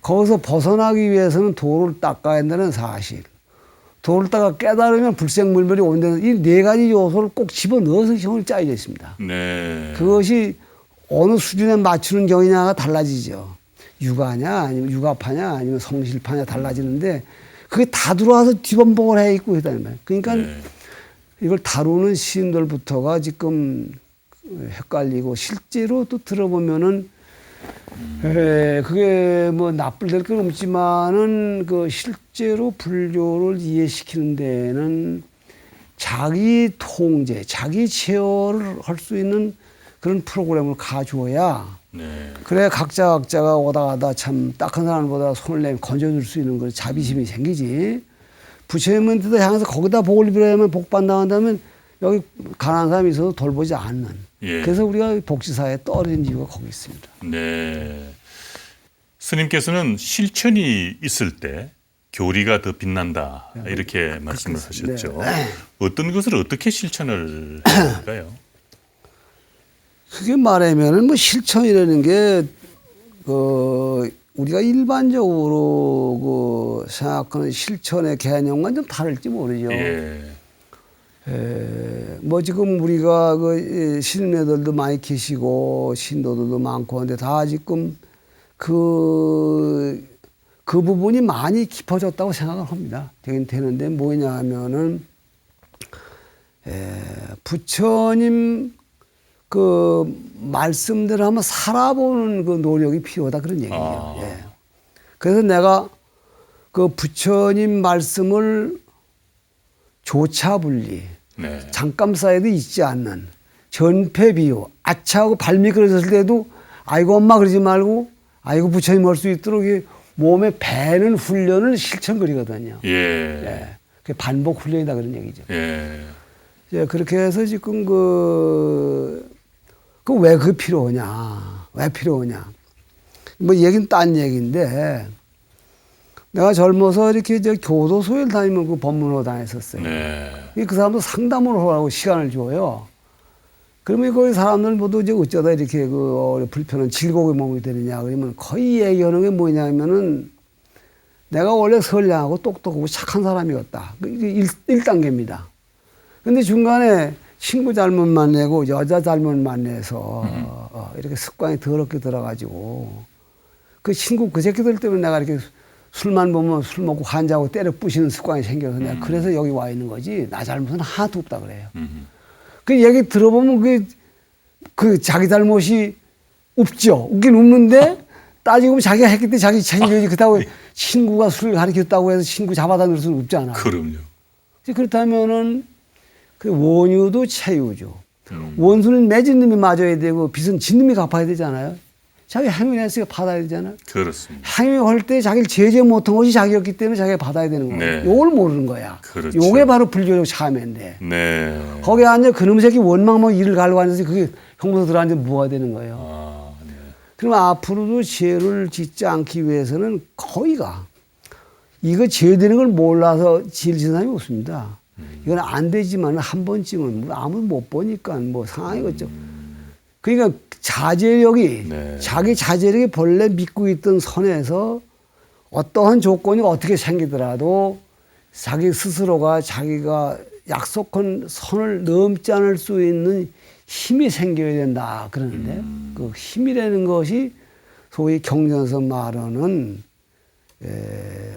거기서 벗어나기 위해서는 도를 닦아야 한다는 사실. 도를 닦아 깨달으면 불생물멸이 온다는 이 네 가지 요소를 꼭 집어넣어서 경을 짜여져 있습니다. 그것이 어느 수준에 맞추는 경이냐가 달라지죠. 육아냐 아니면 육아파냐 아니면 성실파냐 달라지는데 그게 다 들어와서 뒤범벅을 해 있고 있다는 말이에요. 그러니까 이걸 다루는 시인들부터가 지금 헷갈리고 실제로 또 들어보면은 그게 뭐 나쁠 건 없지만은 실제로 불교를 이해시키는 데는 자기 통제, 자기 제어를 할 수 있는 그런 프로그램을 가져야 그래 각자가 오다 가다 참 딱한 사람보다 손을 내면 건져줄 수 있는 그 자비심이 생기지. 부처님한테도 향해서 거기다 복을 빌어야만 복받는다 한다면 여기 가난한 사람이 있어도 돌보지 않는. 그래서 우리가 복지사에 떨어진 이유가 거기 있습니다. 스님께서는 실천이 있을 때 교리가 더 빛난다 이렇게 말씀을 하셨죠. 어떤 것을 어떻게 실천을 할까요? 그게 말하면은 뭐 실천이라는 게, 우리가 일반적으로 생각하는 실천의 개념과는 좀 다를지 모르죠. 예. 뭐 지금 우리가 신인애들도 많이 계시고 신도들도 많고 한데 다 지금 그 부분이 많이 깊어졌다고 생각을 합니다. 되긴 되는데 뭐냐 하면은 부처님 그 말씀대로 한번 살아보는 그 노력이 필요하다 그런 얘기죠. 예. 그래서 내가 그 부처님 말씀을 조차분리, 네. 잠깐 사이도 잊지 않는 전폐비유, 아차하고 발 미끄러졌을 때도 아이고 엄마 그러지 말고 아이고 부처님 올 수 있도록 몸에 배는 훈련을 실천거리거든요. 예. 예. 그게 반복 훈련이다 그런 얘기죠. 예. 예, 그렇게 해서 지금 왜 그 필요하냐? 왜 필요하냐? 뭐 얘기는 딴 얘기인데 내가 젊어서 이렇게 교도소에 다니면 그 법문으로 다녔었어요. 네. 그 사람도 상담을 하라고 시간을 줘요. 그러면 거기 사람들 모두 이제 어쩌다 이렇게 불편한 즐거움의 몸이 되느냐 그러면 거의 얘기하는 게 뭐냐면은 내가 원래 선량하고 똑똑하고 착한 사람이었다. 이게 1단계입니다. 근데 중간에 친구 잘못 만나고 여자 잘못 만나서 이렇게 습관이 더럽게 들어가지고 그 친구 그 새끼들 때문에 내가 이렇게 술만 보면 술 먹고 환자하고 때려 부시는 습관이 생겨서 내가 그래서 여기 와 있는 거지 나 잘못은 하나도 없다 그래요. 그 얘기 들어보면 그 자기 잘못이 없죠. 없긴 없는데 따지고 보면 자기가 했기 때문에 자기 책임져야지. 그렇다고 친구가 술 가르쳤다고 해서 친구 잡아다닐 수는 없잖아요. 그럼요. 그렇다면은 그 원유도 채유죠. 원수는 맺은 놈이 맞아야 되고 빚은 진 놈이 갚아야 되잖아요. 자기 행위 했으니까 받아야 되잖아요. 그렇습니다. 행위할 때 자기를 제재 못한 것이 자기였기 때문에 자기가 받아야 되는 거예요. 네. 요걸 모르는 거야. 그렇죠. 요게 바로 불교적 참회인데. 네. 거기에 앉아 그놈의 새끼 원망만 일을 갈고 앉아서 그게 형무소 들어앉아 뭐가 되는 거예요. 아, 네. 그럼 앞으로도 죄를 짓지 않기 위해서는 거의가 이거 죄되는 걸 몰라서 지을 사람이 없습니다. 이건 안 되지만 한 번쯤은 아무도 못 보니까 뭐 상황이겠죠. 그러니까 자제력이 네. 자기 자제력이 본래 믿고 있던 선에서 어떠한 조건이 어떻게 생기더라도 자기 스스로가 자기가 약속한 선을 넘지 않을 수 있는 힘이 생겨야 된다 그러는데 그 힘이라는 것이 소위 경전에서 말하는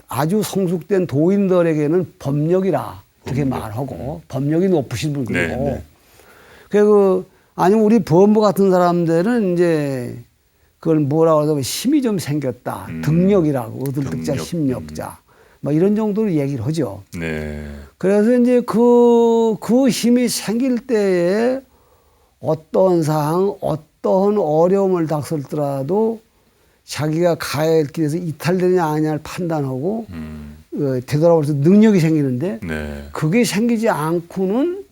아주 성숙된 도인들에게는 법력이라 그렇게 말하고 법력이 높으신 분 그리고 네, 네. 아니면 우리 법무 같은 사람들은 이제 그걸 뭐라고 하면 힘이 좀 생겼다 등력이라고 의들득자 등력. 힘력자 뭐 이런 정도로 얘기를 하죠. 네. 그래서 이제 그 힘이 생길 때에 어떤 상황, 어떤 어려움을 닥설더라도 자기가 가야 할 길에서 이탈되느냐 아니냐를 판단하고 되돌아볼 수 능력이 생기는데 네. 그게 생기지 않고는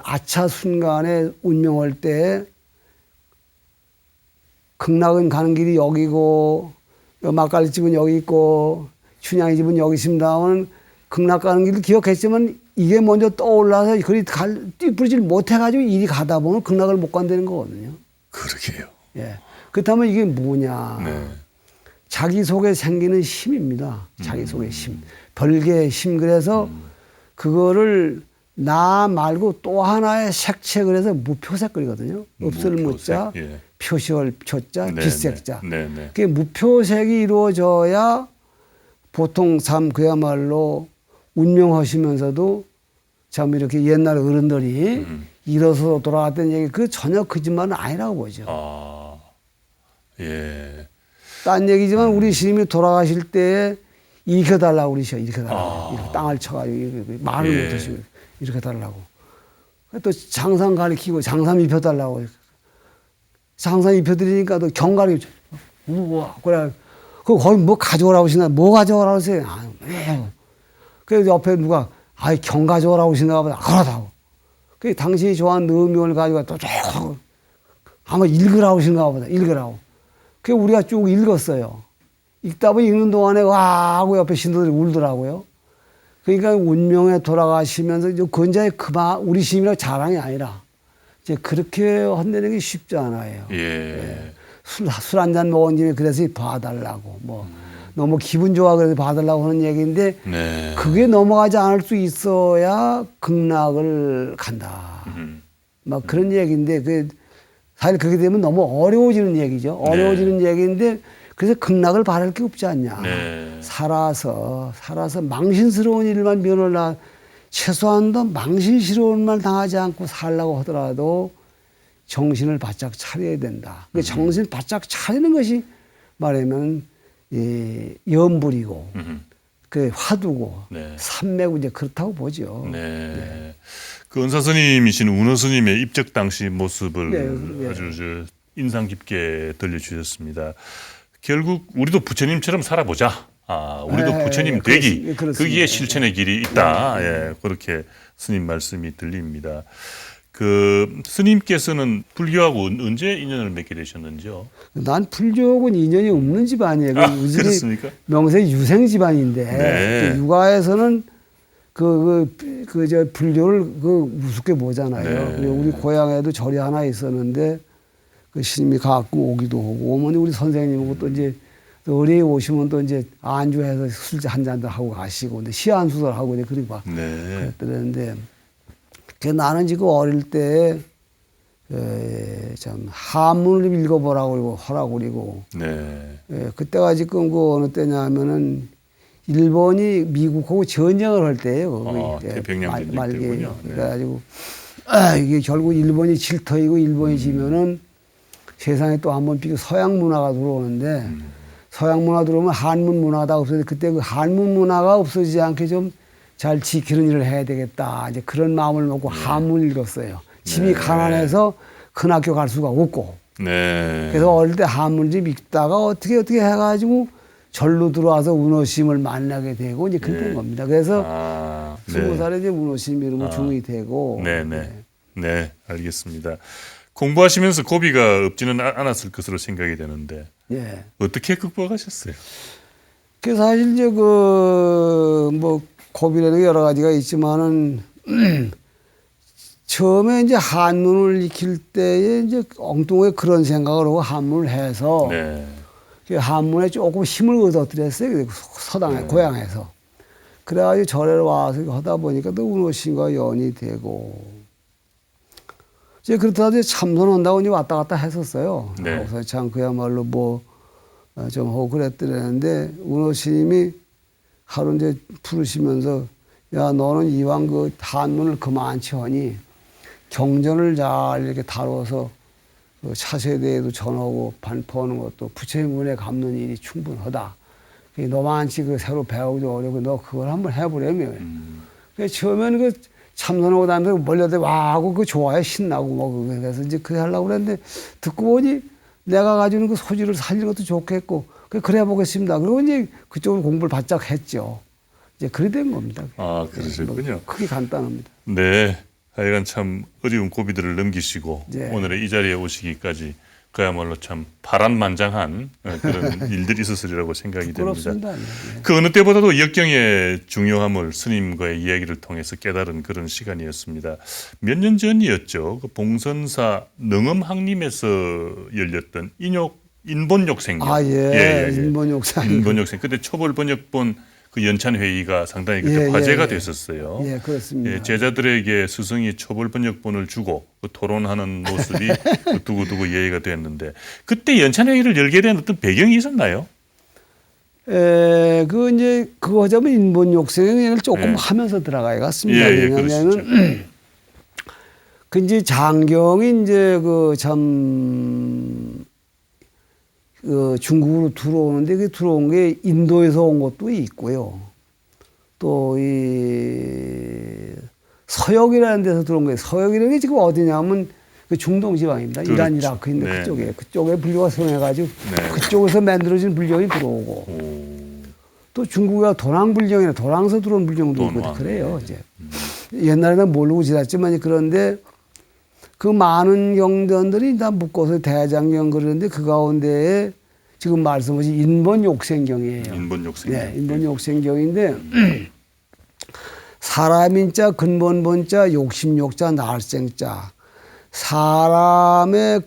아차 순간에 운명할 때 극락은 가는 길이 여기고 막갈리 집은 여기 있고 춘향이 집은 여기 있습니다 하면 극락 가는 길을 기억했지만 이게 먼저 떠올라서 그리 뛰부리질 못해가지고 일이 가다 보면 극락을 못 간다는 거거든요. 그러게요. 예. 그렇다면 이게 뭐냐. 네. 자기 속에 생기는 힘입니다. 자기 속의 힘. 별개의 힘. 그래서 그거를 나 말고 또 하나의 색채 그래서 무표색거리거든요. 없을 무자, 예. 표시할 표자, 네, 빛색자. 네, 네. 그게 무표색이 이루어져야 보통 삶 그야말로 운명하시면서도 참 이렇게 옛날 어른들이 일어서 돌아갔던 얘기 그 전혀 거짓말은 아니라고 보죠. 아, 예. 딴 얘기지만 우리 스님이 돌아가실 때 일으켜달라고 그러셔. 일으켜달라고. 이렇게 땅을 쳐가지고 이렇게 말을 예. 못하시고 일으켜달라고. 또 장상 가리키고 장삼 입혀달라고. 장삼 입혀드리니까 또 경가리 우와 그래. 거기 뭐 가져오라고 하시나? 뭐 가져오라고 하세요? 아, 왜? 그래서 옆에 누가 아이 경 가져오라고 하시나 보다. 그러다고. 그 당신이 좋아하는 음용을 가지고 또 쭉 아마 읽으라고 하시나 보다. 읽으라고. 그 우리가 쭉 읽었어요. 읽다 보니 읽는 동안에 와 하고 옆에 신도들이 울더라고요. 그러니까 운명에 돌아가시면서 그건 이제 우리 스님이라고 자랑이 아니라 이제 그렇게 한다는 게 쉽지 않아요. 예. 술 한 잔 먹은 김에 그래서 봐달라고 뭐 너무 기분 좋아 그래서 봐달라고 하는 얘기인데 네. 그게 넘어가지 않을 수 있어야 극락을 간다. 막 그런 얘기인데 그 사실 그렇게 되면 너무 어려워지는 얘기죠. 어려워지는 얘기인데 그래서 극락을 바랄 게 없지 않냐. 네. 살아서 망신스러운 일만 면을 최소한도 망신스러운 말 당하지 않고 살라고 하더라도 정신을 바짝 차려야 된다. 그 정신을 바짝 차리는 것이 말하면 염불이고 그 화두고 네. 산매고 이제 그렇다고 보죠. 네. 그 은사 스님이신 운호 스님의 입적 당시 모습을 네. 아주 인상 깊게 들려주셨습니다. 결국 우리도 부처님처럼 살아보자. 우리도 네, 부처님 되기. 그렇습니다. 거기에 실천의 길이 있다. 예, 그렇게 스님 말씀이 들립니다. 그 스님께서는 불교하고 언제 인연을 맺게 되셨는지요? 난 불교하고는 인연이 없는 집안이에요. 우리 집이 그렇습니까? 명세 유생 집안인데 네. 그 육아에서는 저 불교를 우습게 보잖아요. 네. 그리고 우리 고향에도 절이 하나 있었는데 그 스님이 가끔 오기도 하고 어머니 우리 선생님하고 또 이제 의뢰에 오시면 또 이제 안주해서 술 한 잔도 하고 가시고 근데 시한수설 하고 이제 그렇게 막 네. 그랬는데 나는 지금 어릴 때 참 한문을 읽어보라고 그러고 하라고 그리고 네. 그때가 지금 그 어느 때냐면은 일본이 미국하고 전쟁을 할 때예요. 태평양 전쟁 말기예요. 때군요. 네. 그래가지고 이게 결국 일본이 질터이고 일본이 지면은 세상에 또 한 번 비교 서양 문화가 들어오는데 서양 문화 들어오면 한문 문화가 없어져 그때 그 한문 문화가 없어지지 않게 좀 잘 지키는 일을 해야 되겠다. 이제 그런 마음을 먹고 한문을 읽었어요. 집이 가난해서 큰 학교 갈 수가 없고. 네. 그래서 어릴 때 한문을 좀 읽다가 어떻게 해가지고 절로 들어와서 운호심을 만나게 되고 이제 그랬던 겁니다. 그래서 20살에 이제 운호심 이름으로 중이 되고. 네, 알겠습니다. 공부하시면서 고비가 없지는 않았을 것으로 생각이 되는데 예. 어떻게 극복하셨어요? 그 사실 이제 뭐 고비라는 게 여러 가지가 있지만은 처음에 이제 한문을 익힐 때에 이제 엉뚱하게 그런 생각을 하고 한문을 해서 네. 그 한문에 조금 힘을 얻어들였어요. 서당에 고향에서. 그래가지고 절에 와서 하다 보니까 또 운호심과 연이 되고 이제 그렇다고 참선한다고 이제 왔다 갔다 했었어요. 네. 그래서 참 그야말로 뭐 좀 하고 그랬더랬는데 운호심이 하루 이제 부르시면서 야 너는 이왕 그 한문을 그만치 하니 경전을 잘 이렇게 다뤄서 그 차세대에도 전하고 반포하는 것도 부처님 은혜 갚는 일이 충분하다. 너만치 그 새로 배우기도 어려고 너 그걸 한번 해보려며. 그래서 처음에는 그 참선하고 다니면서 멀려대 와 하고 그 좋아해 신나고 뭐 그래서 이제 그래 하려고 그랬는데 듣고 보니 내가 가지고 있는 그 소질을 살리는 것도 좋겠고 그래 보겠습니다. 그리고 이제 그쪽으로 공부를 바짝 했죠. 이제 그래 된 겁니다. 그러셨군요. 크게 간단합니다. 네. 하여간 참 어려운 고비들을 넘기시고 네. 오늘의 이 자리에 오시기까지 그야말로 참 파란만장한 그런 일들이 있었으리라고 생각이 됩니다. 부끄럽습니다. 네. 그 어느 때보다도 역경의 중요함을 스님과의 이야기를 통해서 깨달은 그런 시간이었습니다. 몇 년 전이었죠. 그 봉선사 능엄학림에서 열렸던 인본욕생경. 인본욕생. 인본욕생. 그때 초벌번역본 그 연찬회의가 상당히 그때 화제가 됐었어요. 예, 그렇습니다. 제자들에게 스승이 초벌번역본을 주고 그 토론하는 모습이 그 두고두고 예의가 됐는데 그때 연찬회의를 열게 된 어떤 배경이 있었나요? 이제 그거 하자면 인본욕생을 조금 하면서 들어가야겠습니다. 왜냐하면 그 이제 장경이 이제 중국으로 들어오는데 그 들어온 게 인도에서 온 것도 있고요. 또 이 서역이라는 데서 들어온 거예요. 서역이라는 게 지금 어디냐면 그 중동 지방입니다. 그렇죠. 이란, 이라크인데 그쪽에 불교가 성해가지고 그쪽에서 만들어진 불경이 들어오고 또 중국의 도랑 불경이나 도랑에서 들어온 불경도 있고 그래요. 이제 옛날에는 모르고 지났지만 그런데 그 많은 경전들이 다 묶어서 대장경 그러는데 그 가운데에 지금 말씀하신 인본욕생경이에요. 인본욕생경. 네, 인본욕생경인데 사람인자, 근본본자, 욕심욕자, 날생자 사람은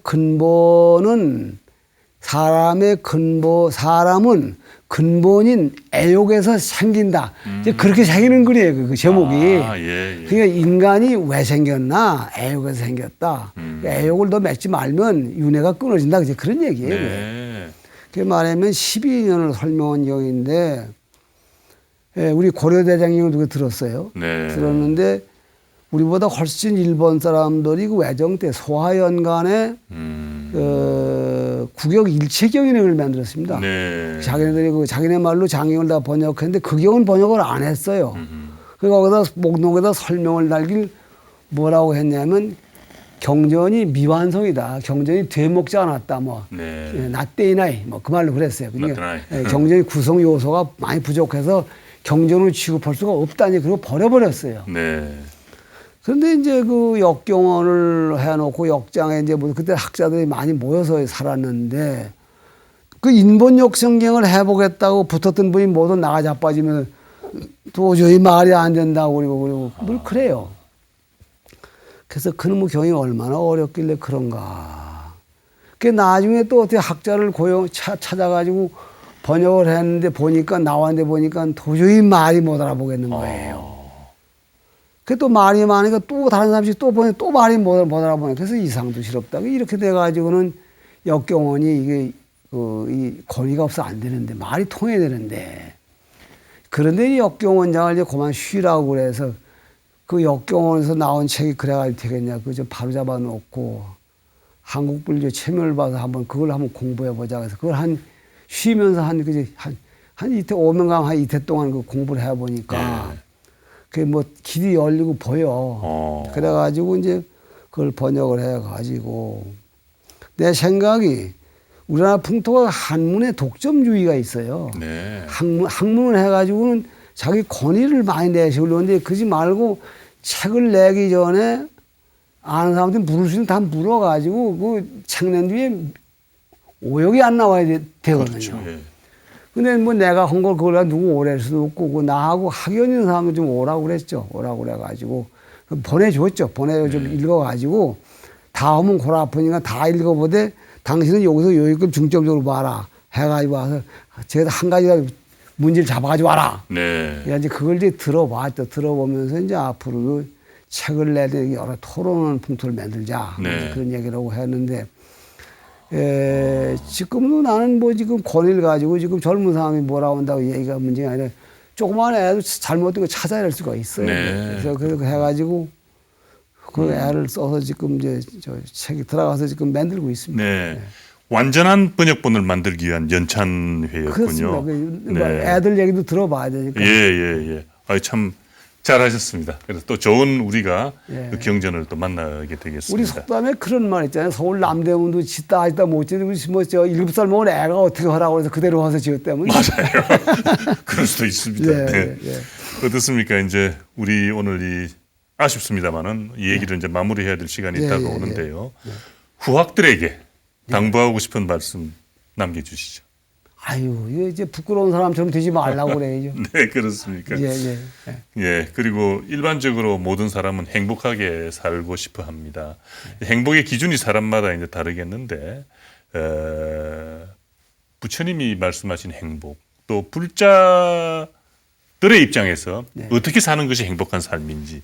근본인 애욕에서 생긴다. 이제 그렇게 생기는 글이에요. 그 제목이. 예. 그러니까 인간이 왜 생겼나? 애욕에서 생겼다. 애욕을 더 맺지 말면 윤회가 끊어진다. 이제 그런 얘기예요. 네. 그 말하면 12년을 설명한 경인데, 예, 우리 고려대장경을 누가 들었어요. 네. 들었는데 우리보다 훨씬 일본 사람들이 그 외정 때 소화연간에 국역 일체경이라는 걸 만들었습니다. 네. 자기네들이 자기네 말로 장경을 다 번역했는데 그 경은 번역을 안 했어요. 그래서 거기다 목록에다 설명을 달길 뭐라고 했냐면 경전이 미완성이다. 경전이 되먹지 않았다. 뭐 네. 나때이나이 뭐 그 말로 그랬어요. 그러니까 나때나이. 경전이 구성 요소가 많이 부족해서 경전을 취급할 수가 없다니 그리고 버려버렸어요. 네. 그런데 이제 그 역경원을 해놓고 역장에 이제 뭐 그때 학자들이 많이 모여서 살았는데 그 인본역 성경을 해보겠다고 붙었던 분이 모두 나가 자빠지면 도저히 말이 안 된다고 그리고 뭘 그래요. 그래서 그놈의 경이 얼마나 어렵길래 그런가. 그 나중에 또 어떻게 학자를 찾아가지고 번역을 했는데 보니까 나왔는데 보니까 도저히 말이 못 알아보겠는 거예요. 그 또 말이 많으니까 또 다른 사람이 또 보니 또 말이 못 알아보니까 그래서 이상도 싫었다. 이렇게 돼가지고는 역경원이 이게 이 권위가 없어 안 되는데 말이 통해야 되는데 그런데 이 역경원장을 이제 그만 쉬라고 그래서 그 역경원에서 나온 책이 그래가지고 되겠냐 그저 바로 잡아 놓고 한국불교 체면을 봐서 한번 그걸 한번 공부해 보자 그래서 그걸 쉬면서 한 이태 오명강 한 이태 동안 그 공부를 해 보니까. 그게 뭐 길이 열리고 보여. 그래가지고 이제 그걸 번역을 해가지고 내 생각이 우리나라 풍토가 한문에 독점주의가 있어요. 네. 학문을 해가지고는 자기 권위를 많이 내시려고 하는데 그러지 말고 책을 내기 전에 아는 사람들 물을 수 있는 다 물어가지고 그 책 낸 뒤에 오역이 안 나와야 되거든요. 그렇죠. 예. 근데 뭐 내가 한 걸 그걸 누구 오랄 수도 없고 그 나하고 학연 있는 사람은 좀 오라고 그랬죠. 오라고 그래가지고 보내줬죠. 좀 읽어가지고 다음은 골 아프니까 다 읽어보되 당신은 여기서 여기급 중점적으로 봐라 해가지고 와서 제가 한 가지라도 문제를 잡아가지고 와라. 네. 이제 그걸 이제 들어봤죠. 들어보면서 이제 앞으로 책을 내는 여러 토론하는 풍토를 만들자. 네. 그런 얘기라고 했는데. 지금도 나는 뭐 지금 권위를 가지고 지금 젊은 사람이 뭐라고 한다고 얘기가 문제가 아니라 조그만 애도 잘못된 거 찾아야 할 수가 있어요. 네. 그래서 그렇게 해가지고 그 애를 써서 지금 이제 저 책이 들어가서 지금 만들고 있습니다. 네. 완전한 번역본을 만들기 위한 연찬회였군요. 그렇습니다. 네. 애들 얘기도 들어봐야 되니까. 예. 참 잘하셨습니다. 그래서 또 좋은 우리가 예. 그 경전을 또 만나게 되겠습니다. 우리 속담에 그런 말 있잖아요. 서울 남대문도 짓다 하다 못 짓는 뭐저 7살 먹은 애가 어떻게 하라고 해서 그대로 와서 지었다면. 맞아요. 그럴 수도 있습니다. 예, 네. 예. 어떻습니까? 이제 우리 오늘 아쉽습니다만은 이 얘기를 이제 마무리해야 될 시간이 다가오는데요. 후학들에게 당부하고 싶은 말씀 남겨주시죠. 아유, 이거 이제 부끄러운 사람처럼 되지 말라고 그래야죠. 네, 그렇습니까? 예, 그리고 일반적으로 모든 사람은 행복하게 살고 싶어 합니다. 행복의 기준이 사람마다 이제 다르겠는데, 부처님이 말씀하신 행복, 또 불자들의 입장에서 어떻게 사는 것이 행복한 삶인지.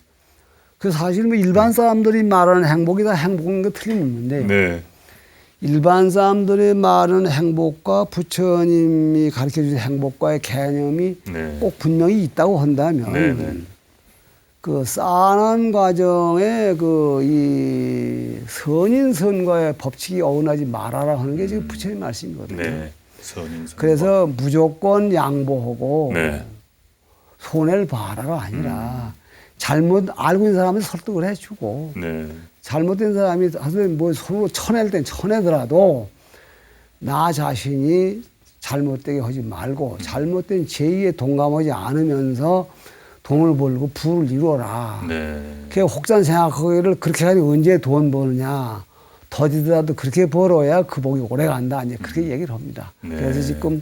그 사실 뭐 일반 사람들이 말하는 행복이 다 행복인 거 틀림없는데, 네. 일반 사람들이 말하는 행복과 부처님이 가르쳐 주신 행복과의 개념이 꼭 분명히 있다고 한다면 그 쌓아난 과정에 그 이 선인선과의 법칙이 어긋나지 말아라 하는 게 지금 부처님 말씀이거든요. 네. 선인선. 그래서 무조건 양보하고 손해를 봐라가 아니라 잘못 알고 있는 사람은 설득을 해주고 잘못된 사람이 하여튼 뭐 서로 쳐낼 땐 쳐내더라도 나 자신이 잘못되게 하지 말고 잘못된 제의에 동감하지 않으면서 돈을 벌고 부를 이루어라. 그 혹자 생각하기를 그렇게 가지고 언제 돈 버느냐. 더디더라도 그렇게 벌어야 그 복이 오래 간다. 이제 그렇게 얘기를 합니다. 그래서 지금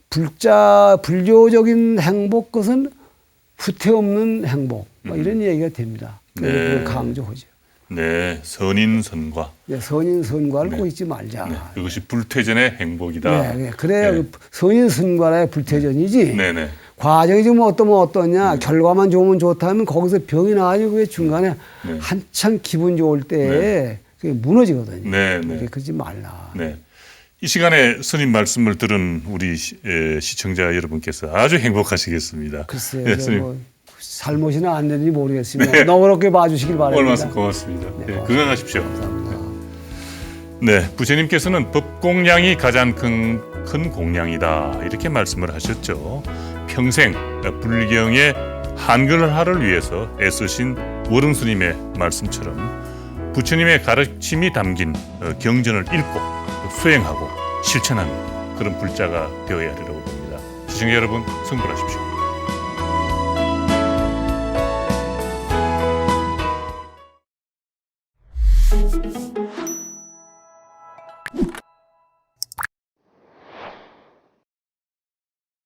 불교적인 행복 것은 후퇴 없는 행복. 뭐 이런 얘기가 됩니다. 그걸 강조하죠. 네, 선인선과. 네, 선인선과를 네. 꼭 잊지 말자. 네, 그것이 불태전의 행복이다. 네, 그래야 네. 그 선인선과의 불태전이지. 네, 네. 과정이 좀 어떠냐, 결과만 좋으면 좋다면 거기서 병이 나가지고 그 중간에 네. 한참 기분 좋을 때에 그게 무너지거든요. 네, 네. 그러지 말라. 네. 이 시간에 스님 말씀을 들은 우리 시청자 여러분께서 아주 행복하시겠습니다. 글쎄요, 네, 저 스님. 뭐 잘못이나 안 되는지 모르겠습니다. 너그럽게 봐주시길 바랍니다. 오늘 말씀 고맙습니다. 네, 건강하십시오. 감사합니다. 네, 부처님께서는 법공양이 가장 큰 공양이다 이렇게 말씀을 하셨죠. 평생 불경의 한글화를 위해서 애쓰신 워른 스님의 말씀처럼 부처님의 가르침이 담긴 경전을 읽고 수행하고 실천하는 그런 불자가 되어야 하리라고 봅니다. 시청자 여러분, 성불하십시오.